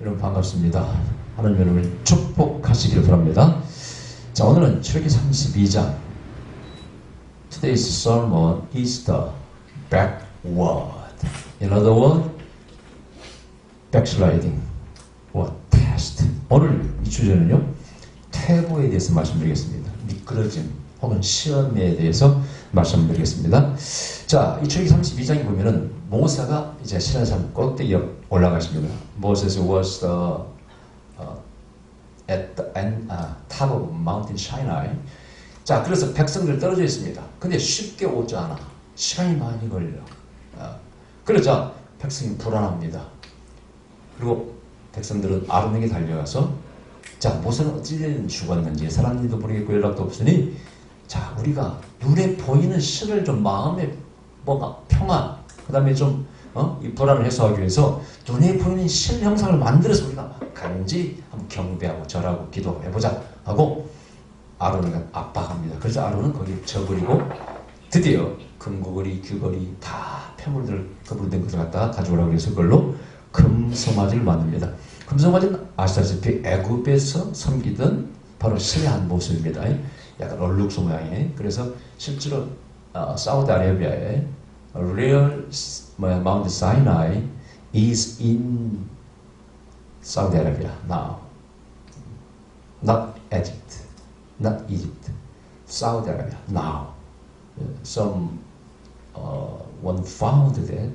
여러분 반갑습니다. 하나님 여러분을 축복하시기를 바랍니다. 자, 오늘은 출애굽기 32장. Today's sermon is the backward. In other words, backsliding or test. 오늘 이 주제는요, 퇴보에 대해서 말씀드리겠습니다. 미끄러짐 혹은 시험에 대해서 말씀드리겠습니다. 자, 이 출애굽기 32장에 보면은 모세가 이제 시내산 꼭대기에 올라가십니다. Moses was at the top of Mountain Sinai. 자, 그래서 백성들 떨어져 있습니다. 근데 쉽게 오지 않아. 시간이 많이 걸려. 그러자 백성이 불안합니다. 그리고 백성들은 아론에게 달려가서, 자, 모세는 어찌된 죽었는지 사람들도 모르겠고 연락도 없으니, 자, 우리가 눈에 보이는 신을 좀 마음에 뭔가 평안, 그 다음에 좀 이 불안을 해소하기 위해서 눈에 보이는 신 형상을 만들어서 우리가 간지 한번 경배하고 절하고 기도하고 해보자 하고 아론을 압박합니다. 그래서 아론은 거기에 져버리고 드디어 금고거리, 귀걸이 다 폐물들을 거부된 것을 갖다가 가져오라고 해서 그걸로 금송아지를 만듭니다. 금송아지는 아시다시피 애굽에서 섬기던 바로 신의 한 모습입니다. 약간 얼룩소 모양이에요. 그래서 실제로 사우디아라비아의 real Mount Sinai is in Saudi Arabia now. Not Egypt, not Egypt. Saudi Arabia now. Some one found that.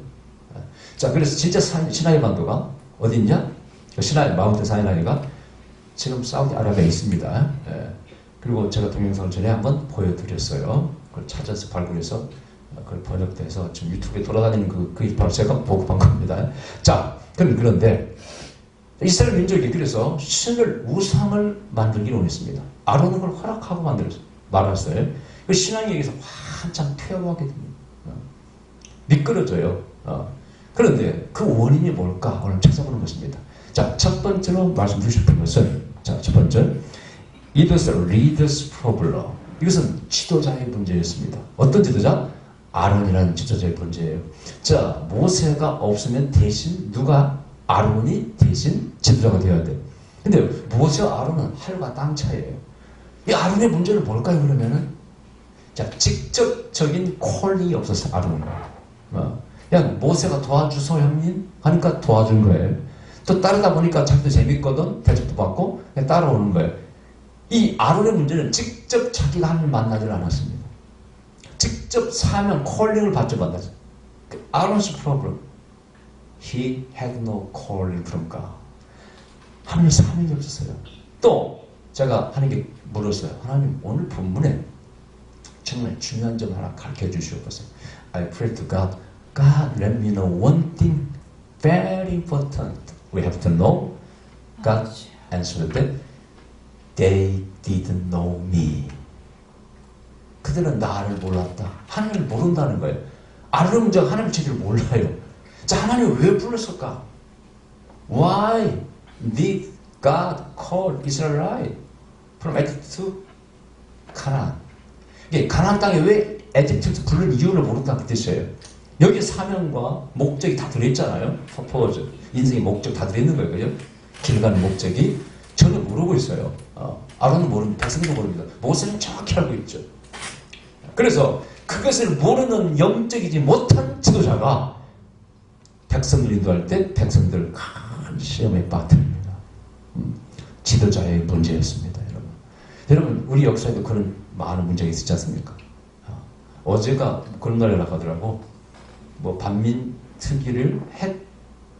자, 그래서 진짜 시나이 반도가 어디 있냐? 시나이 마운트 사이나이가 지금 사우디아라비아에 있습니다. 그리고 제가 동영상을 전에 한번 보여드렸어요. 그걸 찾아서 발굴해서 그걸 번역돼서 지금 유튜브에 돌아다니는 그게 바로 제가 보급한 겁니다. 자, 그런데 이스라엘 민족이 그래서 신을, 우상을 만들기로 했습니다. 아론은 그걸 허락하고 말았어요. 그 신앙에게서 한참 퇴화하게 됩니다. 미끄러져요. 그런데 그 원인이 뭘까? 오늘 찾아보는 것입니다. 자, 첫 번째로 말씀드리고 싶은 것은, 자, 첫 번째, it was a leader's problem. 이것은 지도자의 문제였습니다. 어떤 지도자? 아론이라는 지도자의 문제예요. 자, 모세가 없으면 대신 누가? 아론이 대신 지도자가 되어야 돼. 근데 모세와 아론은 하늘과 땅 차이예요. 이 아론의 문제는 뭘까요, 그러면은? 자, 직접적인 콜링이 없었어, 아론은. 그냥 모세가 도와주소, 형님? 하니까 도와준 거예요. 또 따르다 보니까 자기도 재밌거든? 대접도 받고, 그냥 따라오는 거예요. 이 아론의 문제는 직접 자기가 하나님을 만나지 않았습니다. 직접 사명, 콜링을 받지 못했어요. Aaron's problem. He had no calling from God. 하나님의 사명이 없었어요. 또 제가 하나님께 물었어요. 하나님, 오늘 본문에 정말 중요한 점 하나 가르쳐 주시옵소서. I pray to God. God, let me know one thing very important. We have to know. God answered that. They didn't know me. 그들은 나를 몰랐다. 하나님을 모른다는 거예요. 아론은 하나님의 제대로 몰라요. 자, 하나님을 왜 불렀을까? Why did God call Israel from Egypt to Canaan? 이게 가나안 땅에 왜 에집트에서 부른 이유를 모른다는 뜻이에요. 여기 사명과 목적이 다 들어있잖아요. 퍼포즈, 인생의 목적 다 들어있는 거예요. 그죠? 길 가는 목적이 전혀 모르고 있어요. 아론은 모릅니다. 백성도 모릅니다. 모세는 정확히 알고 있죠. 그래서 그것을 모르는 영적이지 못한 지도자가 백성을 인도할 때 백성들을 큰 시험에 빠뜨립니다. 지도자의 문제였습니다. 여러분, 우리 역사에도 그런 많은 문제가 있었지 않습니까? 어제가 그런 날이라고 하더라고. 뭐 반민 특위를 핵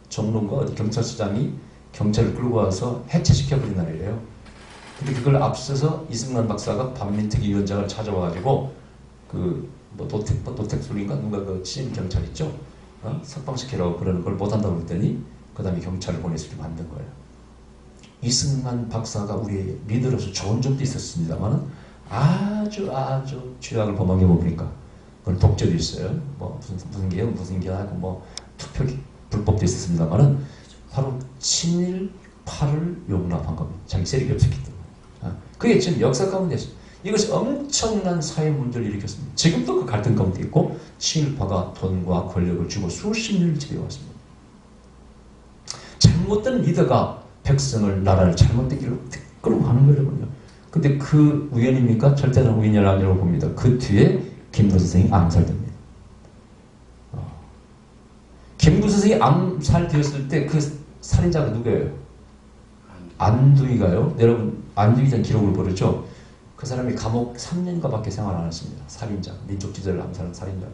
종론과 어디 경찰서장이 경찰을 끌고 와서 해체시켜버린 날이래요. 근데 그걸 앞서서 이승만 박사가 반민특위 위원장을 찾아와가지고 노택술인가 누가 그 취임 경찰 있죠? 석방시키라고 그러는 걸 못한다고 그랬더니 그 다음에 경찰을 보내서 이렇게 만든 거예요. 이승만 박사가 우리의 리더로서 좋은 점도 있었습니다만 아주 죄악을 범한 게 뭡니까? 그건 독재도 있어요. 뭐 무슨 개혁 하고 뭐 투표 불법도 있었습니다만은 바로 친일파를 용납한 겁니다. 자기 세력이 없었기 때문에. 그게 지금 역사 가운데 이것이 엄청난 사회 문제를 일으켰습니다. 지금도 그 갈등 가운데 있고 친일파가 돈과 권력을 쥐고 수십 년을 지배해왔습니다. 잘못된 리더가 백성을, 나라를 잘못된 길로 끌고 가는 거거든요. 근데 그 우연입니까? 절대는 우연이 아니라고 봅니다. 그 뒤에 김구 선생이 암살됩니다. 김구 선생이 암살되었을 때 그 살인자가 누구예요? 안두희가요. 여러분 안두희에 대한 기록을 모르죠? 그 사람이 감옥 3년가 밖에 생활 안 했습니다. 살인자, 민족 지도자를 암살한 살인자가.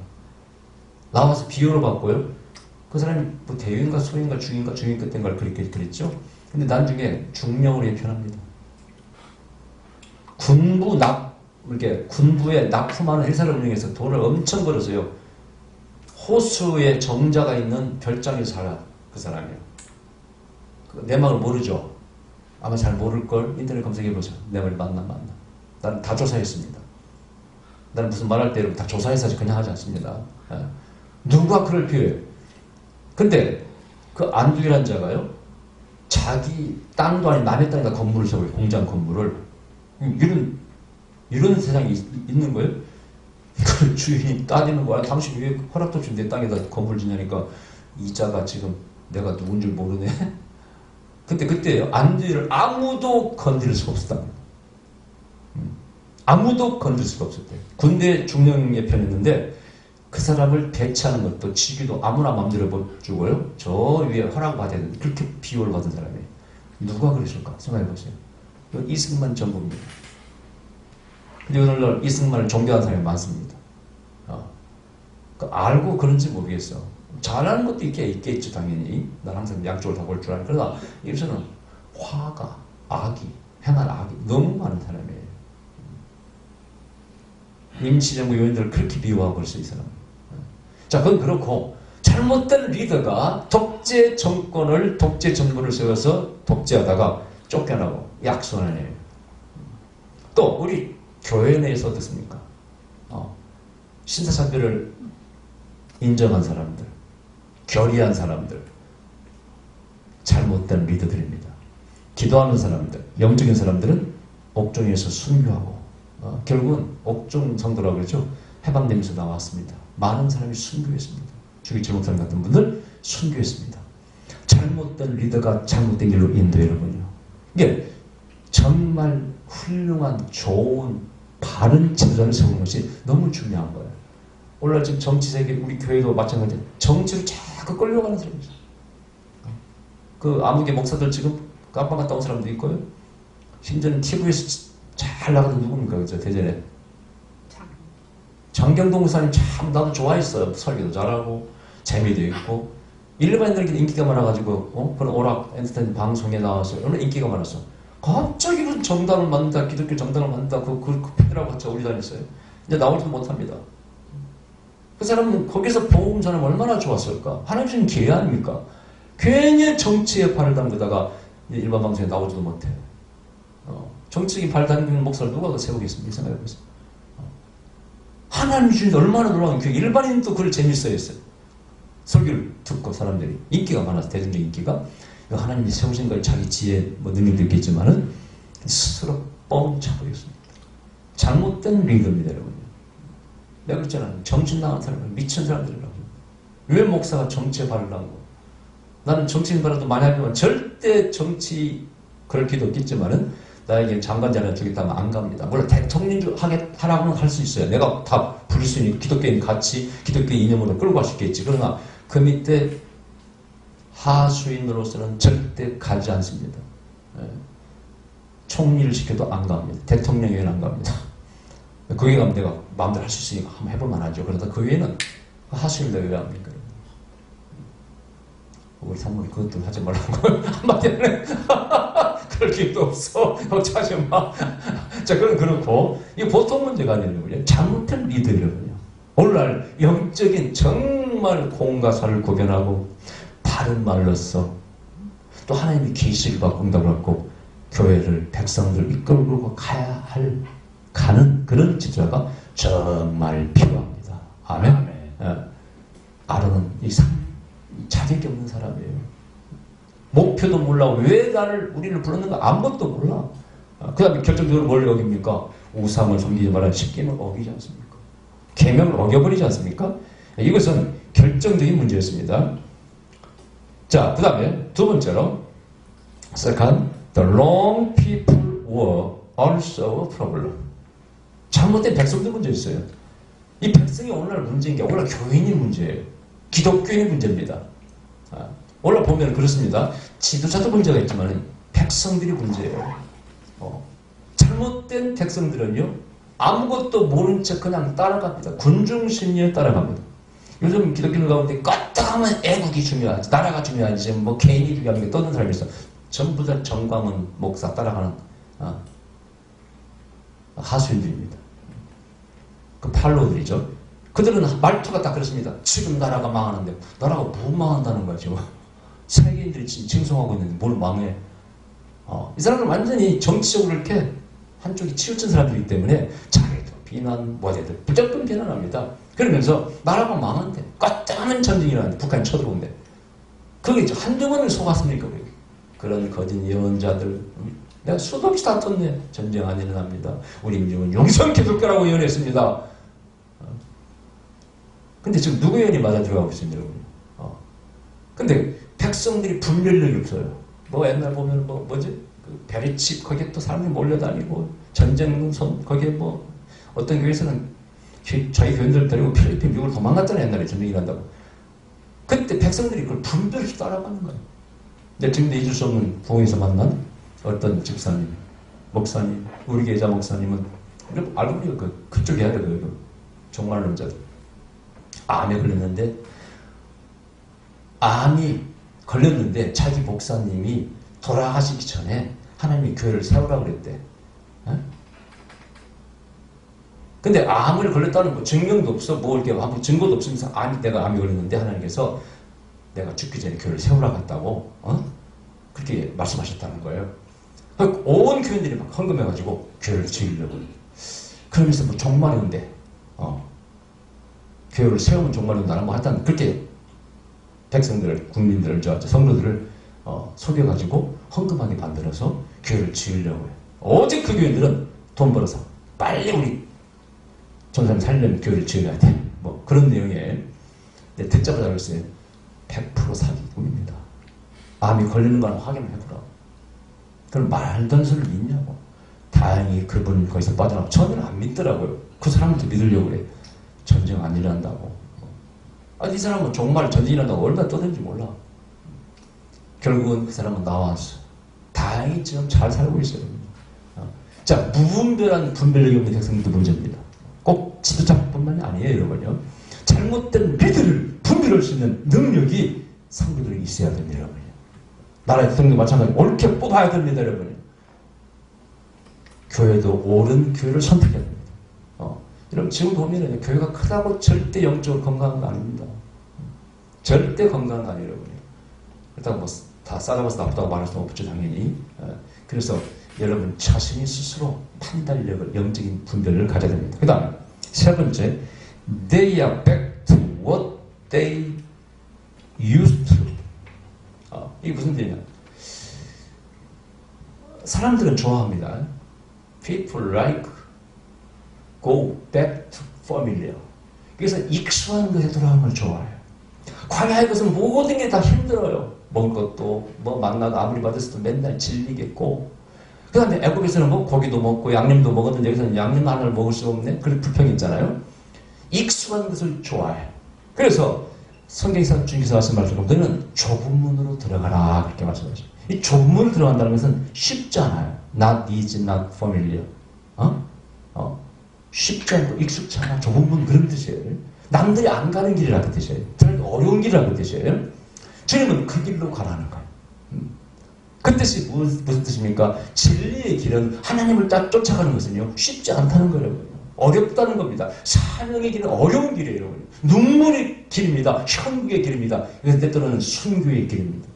나와서 비호를 받고요. 그 사람이 뭐 대위인가 소인가 중인가 그땐가 그렇게 그랬죠. 근데 나중에 중령으로 표현합니다. 이렇게 군부에 납품하는 회사를 운영해서 돈을 엄청 벌어서요. 호수에 정자가 있는 별장에서 살아 그 사람이에요. 그 내막을 모르죠. 아마 잘 모를걸. 인터넷 검색해보세요. 내 말 맞나. 나는 다 조사했습니다. 나는 무슨 말할 때 여러분 다 조사해서 그냥 하지 않습니다. 누가 그럴 필요해요. 근데 그 안두희라는 자가요. 자기 땅도 아닌 남의 땅에다 건물을 세워요. 공장 건물을. 이런 세상이 있는 거예요. 그 주인이 따지는 거야. 당신 왜 허락도 없이 내 땅에다 건물 짓냐니까 이자가 지금 내가 누군 줄 모르네. 근데 그때요. 안두희를 아무도 건드릴 수가 없었다. 아무도 건드릴 수가 없었대요. 군대 중령에 편했는데 그 사람을 배치하는 것도 직위도 아무나 마음대로 못 주고요. 저 위에 허락받아야 되는데 그렇게 비호를 받은 사람이에요. 누가 그랬을까? 생각해보세요. 이승만 정부입니다. 근데 오늘날 이승만을 존경하는 사람이 많습니다. 알고 그런지 모르겠어. 잘하는 것도 있겠죠, 당연히. 난 항상 양쪽을 다 볼 줄 알아요. 그러나 여기서는 화가, 행한 악이 너무 많은 사람이에요. 임시정부 요인들을 그렇게 비호하고 그럴 수 있어요. 자, 그건 그렇고, 잘못된 리더가 독재 정부를 세워서 독재하다가 쫓겨나고 약손하네요. 또, 우리 교회 내에서 어떻습니까? 신사참배를 인정한 사람들, 결의한 사람들, 잘못된 리더들입니다. 기도하는 사람들, 영적인 사람들은 옥중에서 순교하고, 결국은 옥중 성도라고 그러죠. 해방되면서 나왔습니다. 많은 사람이 순교했습니다. 주기 제목사님 같은 분들 순교했습니다. 잘못된 리더가 잘못된 길로 인도해 여러분요. 이게 정말 훌륭한, 좋은, 바른 지도자를 세우는 것이 너무 중요한 거예요. 오늘날 지금 정치 세계, 우리 교회도 마찬가지예요. 정치로 자꾸 끌려가는 사람이죠. 그 아무개 목사들 지금 깜빵 갔다 온 사람도 있고요. 심지어는 TV에서 잘 나가던 누굽니까? 그죠? 대전에. 장경동 목사님 참 나도 좋아했어요. 설교도 잘하고, 재미도 있고. 일반인들에게 인기가 많아가지고, 그런 오락 엔터테인 방송에 나와서 얼마나 인기가 많았어. 갑자기 무슨 정당을 만든다, 기독교 정당을 만든다, 그 팬이라고 같이 어울리 다녔어요. 이제 나오지도 못합니다. 그 사람은 거기서 복음 전하면 얼마나 좋았을까? 하나님 주신 기회 아닙니까? 괜히 정치에 발을 담그다가 일반 방송에 나오지도 못해. 정치에 발 담기는 목사를 누가 세우겠습니까? 생각해보세요. 하나님 주신 얼마나 놀라운 기회. 일반인도 그걸 재밌어 했어요. 설교를 듣고 사람들이 인기가 많아서 대중적 인기가 하나님이 세우신 걸 자기 지혜 능력도 있겠지만은 스스로 뻥차버렸습니다. 잘못된 리더입니다, 여러분. 내가 그랬잖아. 정신 나간 사람들, 미친 사람들이라고. 왜 목사가 정치에 발을 담고? 나는 정치인 발을도 많이 하지만 절대 정치 그럴 기도 없겠지만은 나에게 장관 자리를 주겠다면 안 갑니다. 물론 대통령 하라고는 할 수 있어요. 내가 다 부릴 수 있는 기독교인 같이 기독교 이념으로 끌고 갈 수 있겠지. 그러나 그 밑에 하수인으로서는 절대 가지 않습니다. 총리를 시켜도 안 갑니다. 대통령 외에는 안 갑니다. 그 외에 가면 내가 마음대로 할 수 있으니까 한번 해볼만 하죠. 그러다 그 외에는 하수인들 왜 합니까? 우리 상무님 그것도 하지 말라고 한마디 하네. 그럴 기회도 없어. 하지 마. 자, 그건 그렇고 이게 보통 문제가 아니에요. 잘못된 리더거든요. 오늘날 영적인 정말 공과 사를 구별하고 바른 말로써 또 하나님의 계시를 받고 응답을 받고 교회를 백성들을 이끌고 가는 그런 지도자가 정말 필요합니다. 아멘. 아론은 자격이 없는 사람이에요. 목표도 몰라. 왜 우리를 불렀는가 아무것도 몰라. 그 다음에 결정적으로 뭘 어깁니까? 우상을 섬기지 말라는 십계명을 어기지 않습니까? 계명을 어겨버리지 않습니까? 이것은 결정적인 문제였습니다. 자, 그 다음에 두 번째로 Second, the wrong people were also a problem. 잘못된 백성도 문제 있어요. 이 백성이 오늘날 문제인 게 오늘날 교인이 문제예요. 기독교인이 문제입니다. 오늘 보면 그렇습니다. 지도자도 문제가 있지만 백성들이 문제예요. 잘못된 백성들은요, 아무것도 모른 척 그냥 따라갑니다. 군중심리에 따라갑니다. 요즘 기독교 가운데 껐다하면 애국이 중요하지, 나라가 중요하지, 뭐 개인이 중요한 게 떠는 사람이 있어. 전부 다 정광훈 목사 따라가는 하수인들입니다. 그 팔로우들이죠. 그들은 말투가 딱 그렇습니다. 지금 나라가 망하는데 나라가 뭐 망한다는 거야 지금. 세계인들이 칭송하고 있는데 뭘 망해. 이 사람은 완전히 정치적으로 이렇게 한쪽이 치우친 사람들이기 때문에 자기도 비난, 뭐대들 무조건 비난합니다. 그러면서 나라가 망한데 꽉짜는 전쟁이 일어나는데 북한이 쳐들어온대. 그게 한두 번을 속았습니까? 그런 거짓 예언자들 내가 수도 없이 다퉜네. 전쟁 안 일어납니다. 우리 민족은 용성 기독교라고 예언했습니다. 근데 지금 누구 예언이 맞아 들어가고 있습니다, 여러분. 근데 백성들이 분별력이 없어요. 뭐 옛날 보면 뭐지? 그 베리칩 거기에 또 사람이 몰려다니고 전쟁선 거기에 뭐 어떤 교회에서는 자기 교인들 데리고 필리핀, 미국으로 도망갔잖아요. 옛날에 전쟁 일어난다고. 그때 백성들이 그걸 분별 없이 따라가는 거예요. 근데 지금도 잊을 수 없는 부흥에서 만난 어떤 집사님, 목사님, 우리 계좌 목사님은 알고 보니까 그쪽에 해야 그 종말론자들. 암에 걸렸는데 자기 목사님이 돌아가시기 전에 하나님이 교회를 세우라고 그랬대. 근데 암을 걸렸다는 뭐 증명도 없어, 뭐 이렇게 아무 증거도 없으면서 내가 암이 걸렸는데 하나님께서 내가 죽기 전에 교회를 세우라고 했다고, 그렇게 말씀하셨다는 거예요. 온 교인들이 막 헌금해가지고 교회를 지으려고. 그러면서 뭐 종말이 온대. 교회를 세우면 종말이 온다는 뭐 하여튼 그렇게 백성들을, 국민들을, 성도들을 속여가지고 헌금하게 만들어서 교회를 지으려고 해요. 오직 그 교인들은 돈 벌어서 빨리 우리 전사님 살려면 교회를 지어야 돼. 뭐 그런 내용에 듣자마자 그랬어요. 100% 사기꾼입니다. 암이 걸리는 건 확인을 해보라. 그럼 말도 안 소리를 믿냐고. 다행히 그분 거기서 빠져나가고 전혀 안 믿더라고요. 그 사람한테 믿으려고 그래. 전쟁 안 일어난다고. 이 사람은 정말 전쟁 일어난다고 얼마나 떠드는지 몰라. 결국은 그 사람은 나왔어. 다행히 지금 잘 살고 있어요. 자, 무분별한 분별력이 없는 백성들도 문제입니다. 꼭 지도자뿐만이 아니에요, 여러분요. 잘못된 리더를 분별할 수 있는 능력이 성도들이 있어야 됩니다, 여러분요. 나라의 대통령도 마찬가지로 옳게 뽑아야 됩니다, 여러분요. 교회도 옳은 교회를 선택해야 됩니다. 여러분 지금 보면 교회가 크다고 절대 영적으로 건강한 거 아닙니다. 절대 건강한 거 아니에요, 여러분요. 그렇다고 뭐 다 싸다고서 나쁘다고 말할 수는 없죠, 당연히. 그래서 여러분 자신이 스스로 판단력을, 영적인 분별을 가져야 됩니다. 그 다음에 세 번째, they are back to what they used to. 이게 무슨 뜻이냐? 사람들은 좋아합니다. People like go back to familiar. 그래서 익숙한 것에 돌아가는 걸 좋아해요. 광야의 것은 모든 게 다 힘들어요. 먹을 것도 뭐 만나도 아무리 받았어도 맨날 질리겠고. 그 다음에 애국에서는 뭐 고기도 먹고 양념도 먹었는데 여기서는 양념 하나를 먹을 수가 없네. 그런 불평이 있잖아요. 익숙한 것을 좋아해요. 그래서 성경에서 주님께서 말씀하시고 너는 좁은 문으로 들어가라 그렇게 말씀하시죠. 이 좁은 문으로 들어간다는 것은 쉽지 않아요. Not easy, not familiar. 쉽지 않고 익숙치 않아. 좁은 문 그런 뜻이에요. 남들이 안 가는 길이라는 뜻이에요. 어려운 길이라는 뜻이에요. 주님은 그 길로 가라는 거예요. 그 뜻이 무슨 뜻입니까? 진리의 길은 하나님을 딱 쫓아가는 것은요 쉽지 않다는 거예요. 어렵다는 겁니다. 사명의 길은 어려운 길이에요. 눈물의 길입니다. 천국의 길입니다. 때때로는 순교의 길입니다.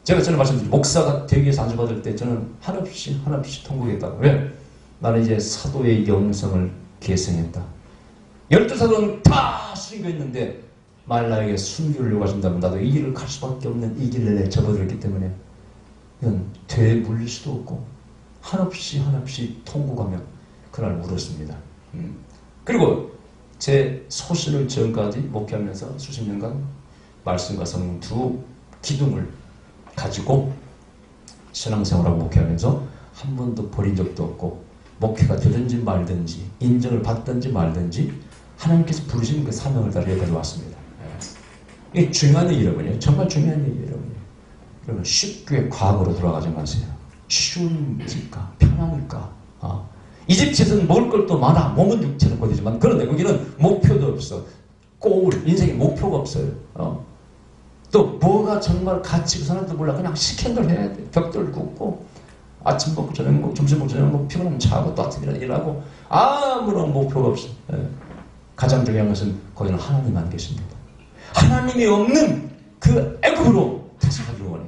제가 전에 말씀드린 목사가 되기 위해서 안수받을 때 저는 한없이 통곡했다고. 왜? 나는 이제 사도의 영성을 계승했다. 12사도는 다 순교했는데 말라에게 순교를 요구하신다면 나도 이 길을 갈 수밖에 없는 이 길을 접어들었기 때문에 이건 되물릴 수도 없고 한없이 통곡하며 그날 울었습니다. 그리고 제 소신을 지금까지 목회하면서 수십 년간 말씀과 성령 두 기둥을 가지고 신앙생활하고 목회하면서 한 번도 버린 적도 없고 목회가 되든지 말든지 인정을 받든지 말든지 하나님께서 부르신 그 사명을 따라 여기까지 왔습니다. 이게 중요한 얘기 여러분이에요. 정말 중요한 얘기 여러분이에요. 여러분 쉽게 과거로 돌아가지 마세요. 쉬우니까 편하니까. 이집트에서는 먹을 것도 많아. 몸은 육체는 거지만 그런데 거기는 목표도 없어. 인생에 목표가 없어요. 또 뭐가 정말 가치 있고 사람도 몰라. 그냥 시킨 대로 해야 돼. 벽돌 굽고 아침 먹고 저녁 먹고 점심 먹고 저녁 먹고 피곤하면 자고 또 아침이라 일하고 아무런 목표가 없어. 가장 중요한 것은 거기는 하나님만 계십니다. 하나님이 없는 그 애굽으로 다시 가기를 원해.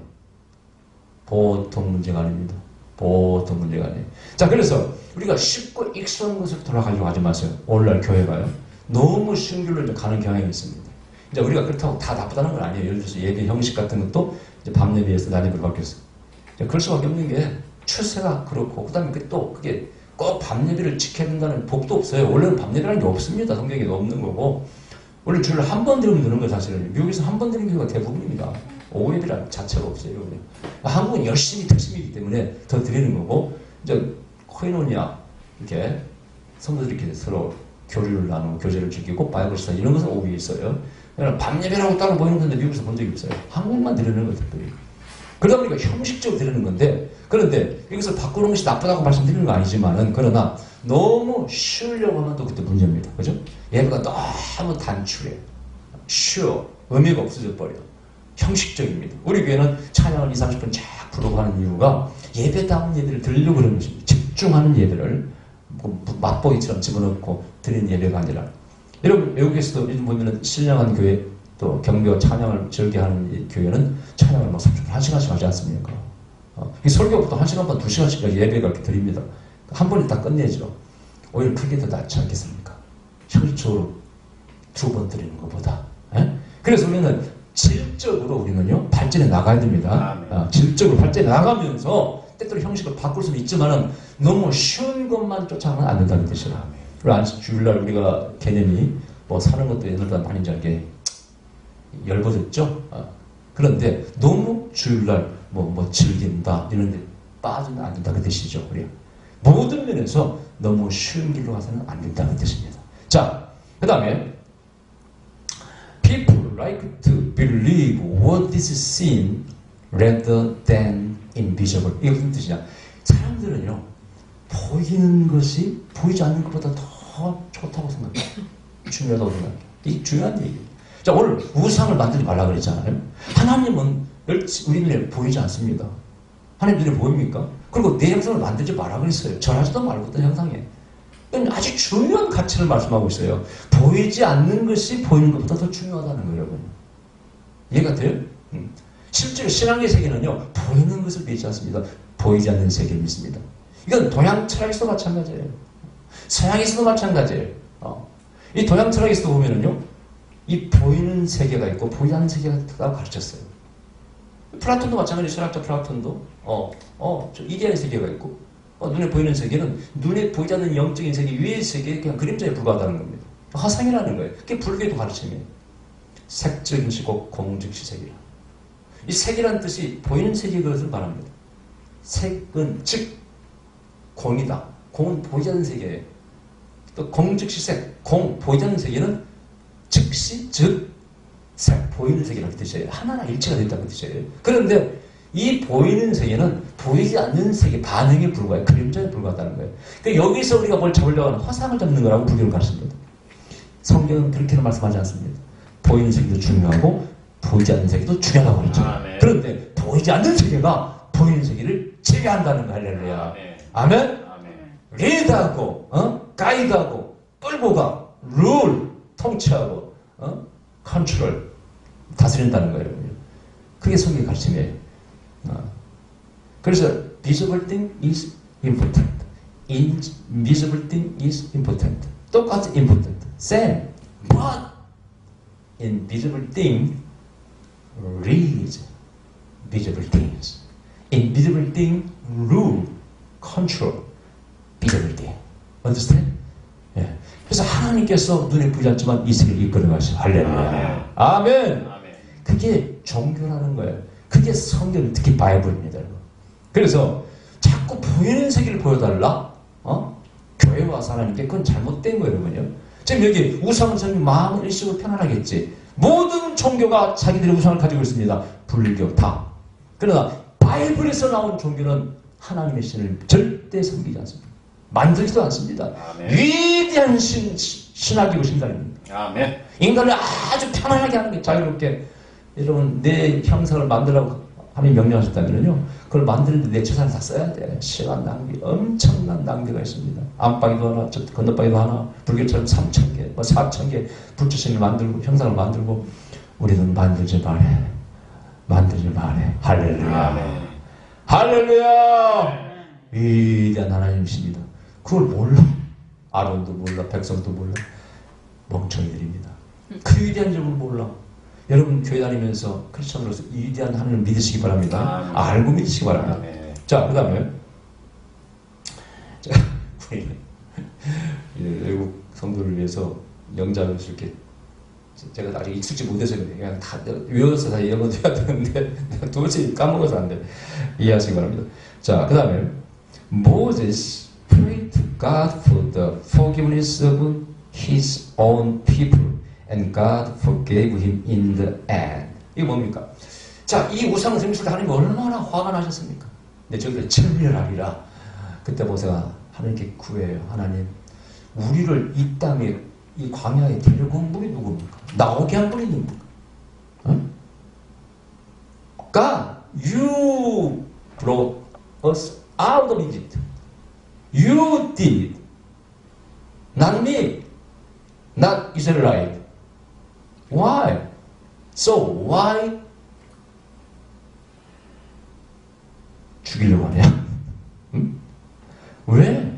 보통 문제가 아닙니다. 보통 문제가 아니에요. 자, 그래서 우리가 쉽고 익숙한 것으로 돌아가려고 하지 마세요. 오늘날 교회가요. 너무 쉬운 길로 이제 가는 경향이 있습니다. 이제 우리가 그렇다고 다 나쁘다는 건 아니에요. 예를 들어서 예배 형식 같은 것도 이제 밤 예배에서 낮 예배로 바뀌었어요. 그럴 수밖에 없는 게 추세가 그렇고, 그 다음에 또 그게 꼭 밤 예배를 지켜야 된다는 법도 없어요. 원래는 밤 예배라는 게 없습니다. 성경에 없는 거고. 원래 주일 한 번 드리면 되는 거예요, 사실은. 미국에서 한 번 드리는 경우가 대부분입니다. 오후 예배라는 자체가 없어요. 한국은 열심히 특심이기 때문에 더 드리는 거고, 이제 코이노니아 이렇게 성도들이 이렇게 서로 교류를 나누고 교제를 즐기고 바이블 스터디 이런 것은 오후에 있어요. 그러니까 밤 예배라고 따로 모이는 건데 미국에서 본 적이 없어요. 한국만 드리는 거예요, 특별히. 그러다 보니까 형식적으로 드리는 건데, 그런데 여기서 바꾸는 것이 나쁘다고 말씀드리는 거 아니지만은, 그러나 너무 쉬우려고 하면 또 그때 문제입니다. 그죠? 예배가 너무 단출해. 쉬워. 의미가 없어져 버려. 형식적입니다. 우리 교회는 찬양을 20, 30분 쫙 부르고 하는 이유가 예배다운 예배를 드리려고 그러는 것입니다. 집중하는 예배를 맛보기처럼 집어넣고 드리는 예배가 아니라. 여러분, 외국에서도 요즘 보면은 신령한 교회 또 경배와 찬양을 즐겨하는 이 교회는 찬양을 막 30분, 1시간씩 하지 않습니까? 이 설교부터 1시간 반, 2시간씩까지 예배가 이렇게 드립니다. 한 번에 다 끝내죠. 오히려 그게 더 낫지 않겠습니까? 형식적으로 2번 드리는 것보다. 그래서 우리는 질적으로 우리는요, 발전해 나가야 됩니다. 질적으로 발전해 나가면서 때때로 형식을 바꿀 수는 있지만은 너무 쉬운 것만 쫓아가면 안 된다는 뜻이라. 그리고 주일날 우리가 개념이 뭐 사는 것도 옛날보다 많이 이제 열버졌죠. 그런데 너무 주일날 뭐 즐긴다 이런 데 빠지면 안 된다는 뜻이죠. 우리 모든 면에서 너무 쉬운 길로 가서는 안 된다는 뜻입니다. 자, 그 다음에 people like to believe what is seen rather than invisible. 이게 무슨 뜻이냐? 사람들은요, 보이는 것이 보이지 않는 것보다 더 좋다고 생각해요. 중요하다고 생각해요. 이게 중요한 얘기예요. 자, 오늘 우상을 만들지 말라 그랬잖아요. 하나님은 우리 눈에 보이지 않습니다. 하나님 눈에 보입니까? 그리고 내 형상을 만들지 말라 그랬어요. 절하지도 말고 어떤 형상에. 아주 중요한 가치를 말씀하고 있어요. 보이지 않는 것이 보이는 것보다 더 중요하다는 거예요, 여러분. 이해가 돼요? 실제로 신앙의 세계는요, 보이는 것을 믿지 않습니다. 보이지 않는 세계를 믿습니다. 이건 동양 철학에서도 마찬가지예요. 서양에서도 마찬가지예요. 이 동양 철학에서도 보면은요, 이 보이는 세계가 있고 보이지 않는 세계가 있다고 가르쳤어요. 플라톤도 마찬가지예요. 철학자 플라톤도 저 이데아의 세계가 있고 눈에 보이는 세계는 눈에 보이지 않는 영적인 세계 위의 세계에 그냥 그림자에 불과하다는 겁니다. 화상이라는 거예요. 그게 불교도 가르침이에요. 색즉시고 공즉시 세계라. 이 색이라는 뜻이 보이는 세계의 것을 말합니다. 색은 즉 공이다. 공은 보이지 않는 세계예요. 또 공즉시 색, 공 보이지 않는 세계는 즉시 즉 색, 보이는 세계라는 뜻이에요. 하나가 일체가 됐다는 뜻이에요. 그런데 이 보이는 세계는 보이지 않는 세계 반응에 불과해요. 그림자에 불과하다는 거예요. 그러니까 여기서 우리가 뭘 잡으려고 하는 화상을 잡는 거라고 불교를 가르칩니다. 성경은 그렇게는 말씀하지 않습니다. 보이는 세계도 중요하고 보이지 않는 세계도 중요하다고 그랬죠. 그런데 보이지 않는 세계가 보이는 세계를 제외한다는 거 할렐루야. 아멘? 리드하고 가이드하고 끌고 가 룰 통치하고 컨트롤 다스린다는 거예요. 그게 성경의 가르침이에요. 그래서 visible thing is important. invisible thing is important. 똑같이 important. same. But invisible thing reads visible things. Invisible thing rule, control visible thing. Understand? 예. 그래서 하나님께서 눈에 보이지 않지만 이 세계를 이끌어 가시오. 할렐루야. 아멘. 그게 종교라는 거예요. 그게 성경, 특히 바이블입니다. 그래서 자꾸 보이는 세계를 보여달라? 교회 와서 하나님께 그건 잘못된 거예요, 여러분요. 지금 여기 우상은 사람이 마음을 일시적으로 편안하겠지. 모든 종교가 자기들의 우상을 가지고 있습니다. 불교 다. 그러나 바이블에서 나온 종교는 하나님의 신을 절대 섬기지 않습니다. 만들지도 않습니다. 아멘. 위대한 신학이고 신당입니다. 아멘. 인간을 아주 편안하게 하는 게 자유롭게. 여러분 내 형상을 만들라고 하나님 명령하셨다면요, 그걸 만드는데 내 재산을 다 써야 돼. 시간 낭비, 엄청난 낭비가 있습니다. 안방에도 하나, 저 건너방에도 하나, 불교처럼 3,000개, 뭐 4,000개 불조신을 만들고 형상을 만들고. 우리는 만들지 말해. 만들지 말해. 할렐루야. 아멘. 할렐루야. 위대한 하나님이십니다. 그걸 몰라. 아론도 몰라, 백성도 몰라. 멍청이들입니다. 그 위대한 점을 몰라. 여러분 교회 다니면서 크리스천으로서 위대한 하나님을 믿으시기 바랍니다. 알고 믿으시기 바랍니다. 자, 그 다음에 외국 성도를 위해서 영작을 이렇게, 제가 아직 익숙지 못해서 그냥 다 외워서 다 영어 돼야 되는데 도저히 까먹어서 안 돼. 이해하시기 바랍니다. 자, 그 다음에 Moses prayed to God for the forgiveness of his own people. And God forgave him in the end. 이게 뭡니까? 자, 이 우상을 섬겼을 때 하나님 얼마나 화가 나셨습니까? 근데 저기서 천멸하리라. 그때 보세요. 하나님께 구해요. 하나님, 우리를 이 땅에, 이 광야에 데려고 온 분이 누굽니까? 나오게 한 분이 누굽니까? 응? God, you brought us out of Egypt. You did. Not me. Not Israelite. Why? So why 죽이려고 하냐? 응? 왜?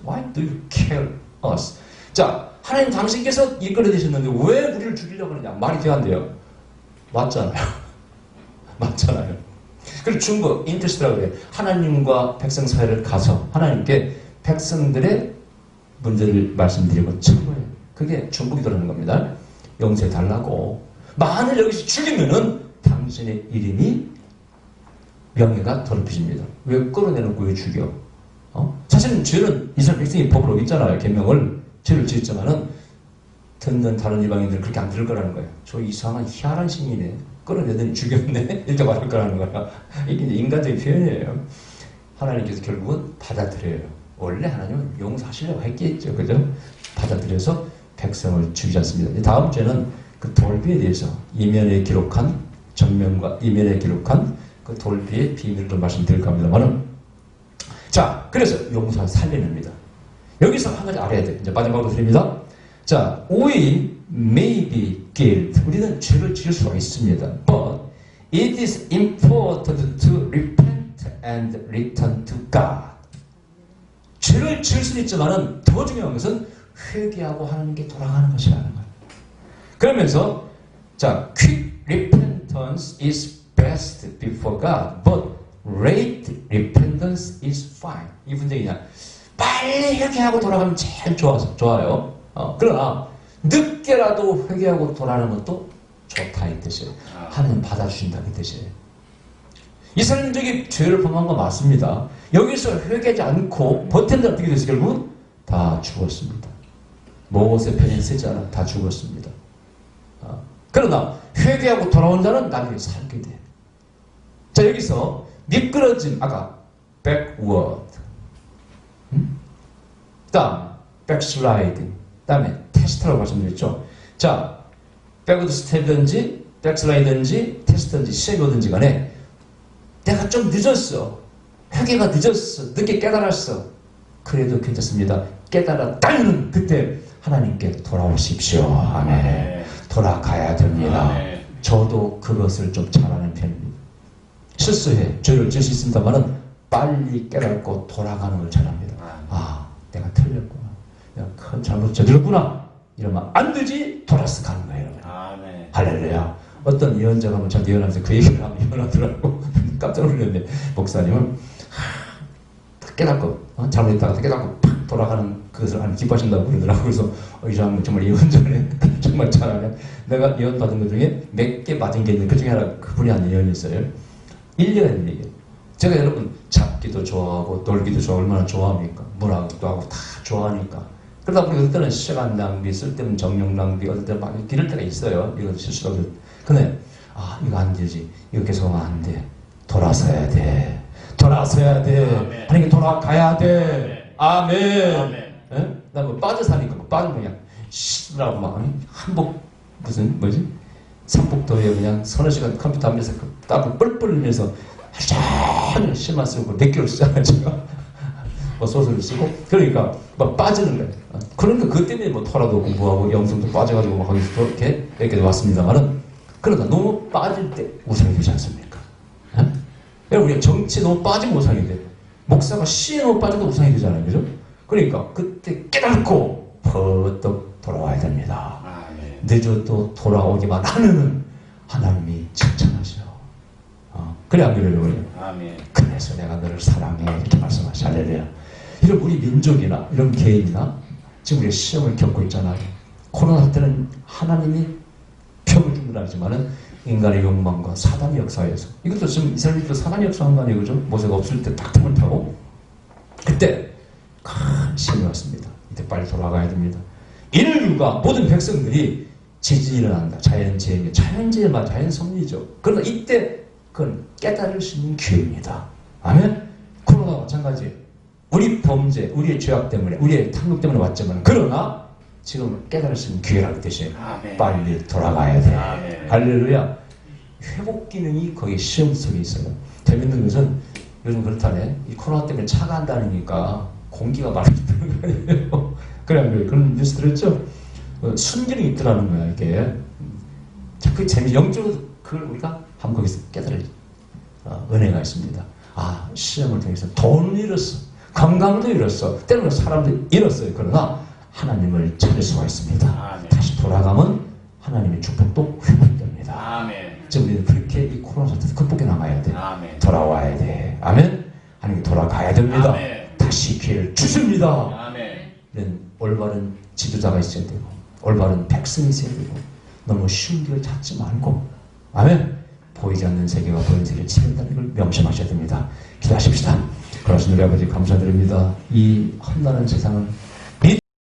Why do you kill us? 자, 하나님 당신께서 이끌어내셨는데 왜 우리를 죽이려고 하느냐? 말이 돼야 안 돼요. 맞잖아요. 맞잖아요. 그리고 중국 인터스트라고 그래. 하나님과 백성 사이를 가서 하나님께 백성들의 문제를 말씀드리고 청구해요. 그게 중국이라는 겁니다. 용서해 달라고. 만일 여기서 죽이면은 당신의 이름이, 명예가 더럽혀집니다. 왜 끌어내놓고 왜 죽여? 사실은 죄는 이스라엘 백성이 법으로 있잖아요. 계명을. 죄를 지었지만은 듣는 다른 이방인들은 그렇게 안 들을 거라는 거예요. 저 이상한 희한한 신이네. 끌어내더니 죽였네. 이렇게 말할 거라는 거야. 이게 이제 인간적인 표현이에요. 하나님께서 결국은 받아들여요. 원래 하나님은 용서하시려고 했겠죠. 그죠? 받아들여서 백성을 죽이지 않습니다. 다음 주에는 그 돌비에 대해서 이면에 기록한, 전면과 이면에 기록한 그 돌비의 비밀을 좀 말씀드릴까 합니다만은, 자, 그래서 용서를 살려냅니다. 여기서 한 가지 알아야 돼. 이제 마지막으로 드립니다. 자, we may be guilty. 우리는 죄를 지을 수가 있습니다. But it is important to repent and return to God. 죄를 지을 수는 있지만은 더 중요한 것은 회개하고 하나님께 돌아가는 것이라는 거예요. 그러면서 자, quick repentance is best before God, but late repentance is fine. 이 문제냐? 빨리 회개하고 돌아가면 제일 좋아요. 그러나 늦게라도 회개하고 돌아가는 것도 좋다 이 뜻이에요. 하나님 받아주신다 이 뜻이에요. 이스라엘족이 죄를 범한 거 맞습니다. 여기서 회개하지 않고 버틴다 어떻게 됐어요? 결국은 다 죽었습니다. 모세 편에 쓰지 않아 다 죽었습니다. 그러나 회개하고 돌아온 자는 나중에 살게 돼. 자, 여기서 미끄러짐, 아까 backward, 다음 backsliding, 다음에 테스트라고 말씀드렸죠. 자, backward step든지 backslide든지 테스트든지 시험이 오든지 간에 내가 좀 늦었어. 회개가 늦었어. 늦게 깨달았어. 그래도 괜찮습니다. 깨달았다면 그때 하나님께 돌아오십시오. 아멘. 돌아가야 됩니다. 아멘. 저도 그것을 좀 잘하는 편입니다. 실수해. 죄를 지을 수 있습니다만은 빨리 깨닫고 돌아가는 걸 잘합니다. 아, 내가 틀렸구나. 내가 큰 잘못 저질렀구나. 이러면 안 되지. 돌아서 가는 거예요. 아멘. 할렐루야. 어떤 예언자가 한번 저한테 예언하면서 그 얘기를 하면 예언하더라고. 깜짝 놀랐네. 목사님은 깨닫고 잘못했다가 깨닫고 팍 돌아가는 그것을 하나님 기뻐하신다고 그러더라고. 그래서 이 사람은 정말 예언자네. 정말 잘하네. 내가 예언 받은 것 중에 몇 개 받은 게 있는데 그 중에 하나 그분이 한 예언이 있어요. 1년간 얘기해요. 제가 여러분 잡기도 좋아하고 놀기도 좋아하고 얼마나 좋아합니까? 문학도 하고 다 좋아하니까. 그러다 보니 어떨 때는 시간 낭비, 쓸데없는 정력 낭비, 어떨 때는 막 기를 때가 있어요. 이거 실수로. 근데 이거 안 되지. 이거 계속 하면 안 돼. 돌아서야 돼. 돌아서야 돼. 하나님께 돌아가야 돼. 아멘. 예? 나 뭐 빠져 사니까 빠지면 그냥 시라고 막 한복 무슨 뭐지? 삼복도에 그냥 서너 시간 컴퓨터 하면서 땀을 뻘뻘 흘리면서 하루 시만 쓰고 몇 개월 쓰잖아요 제가. 뭐 소설을 쓰고 그러니까 막 빠지는 거예요. 그러니까 그것 때문에 뭐 토라도 공부하고 영성도 빠져가지고 막 거기서 이렇게 왔습니다만은 그러다 너무 빠질 때 우상이 되지 않습니까? 예? 여러분 우리가 정치에 너무 빠지면 우상이 돼. 목사가 시에 너무 빠져도 우상이 되잖아요, 그죠? 그러니까 그때 깨닫고 퍼뜩 돌아와야 됩니다. 늦어도 돌아오기만 하는 하나님이 칭찬하셔. 그래 안 그래요? 아멘. 그래서 내가 너를 사랑해 이렇게 말씀하시. 할렐루야. 이런 우리 민족이나 이런 개인이나 지금 우리 시험을 겪고 있잖아요. 코로나 때는 하나님이 표를 준다 하지만은 인간의 욕망과 사단의 역사에서 이것도 지금 이스라엘도 사단의 역사한 거 아니에요, 그죠? 모세가 없을 때 딱 틈을 타고 그때 큰 시험이 왔습니다. 이때 빨리 돌아가야 됩니다. 인류가 모든 백성들이 지진이 일어난다. 자연재해, 자연재해만 자연섭리죠. 그러나 이때 그건 깨달을 수 있는 기회입니다. 아멘? 코로나와 마찬가지. 우리 범죄, 우리의 죄악 때문에, 우리의 탐욕 때문에 왔지만 그러나 지금 깨달을 수 있는 기회라는 뜻이에요. 아멘. 빨리 돌아가야 돼. 아멘. 할렐루야. 회복 기능이 거기 시험 속에 있어요. 재밌는 것은 요즘 그렇다네. 이 코로나 때문에 차가 안 다니니까 공기가 마르다는 거 아니에요. 그래, 그런 뉴스 들었죠? 순기능이 있더라는 거야, 이게. 그 재미, 영적으로 그걸 우리가 한번 거기서 깨달을 은혜가 있습니다. 시험을 통해서 돈을 잃었어. 건강도 잃었어. 때로는 사람도 잃었어요. 그러나 하나님을 찾을 수가 있습니다. 아멘. 다시 돌아가면 하나님의 축복도 회복됩니다. 아멘. 지금 우리는 그렇게 이 코로나 사태에서 극복해 나가야 돼. 아멘. 돌아와야 돼. 아멘. 하나님 돌아가야 됩니다. 아멘. 다시 기회를 주십니다. 아멘. 이런 올바른 지도자가 있어야 되고 올바른 백성이 있어야 되고 너무 쉬운 길을 찾지 말고 아멘. 보이지 않는 세계가 보이는 세계를 치른다는 걸 명심하셔야 됩니다. 기도하십시다. 그러신 우리 아버지 감사드립니다. 이 험난한 세상을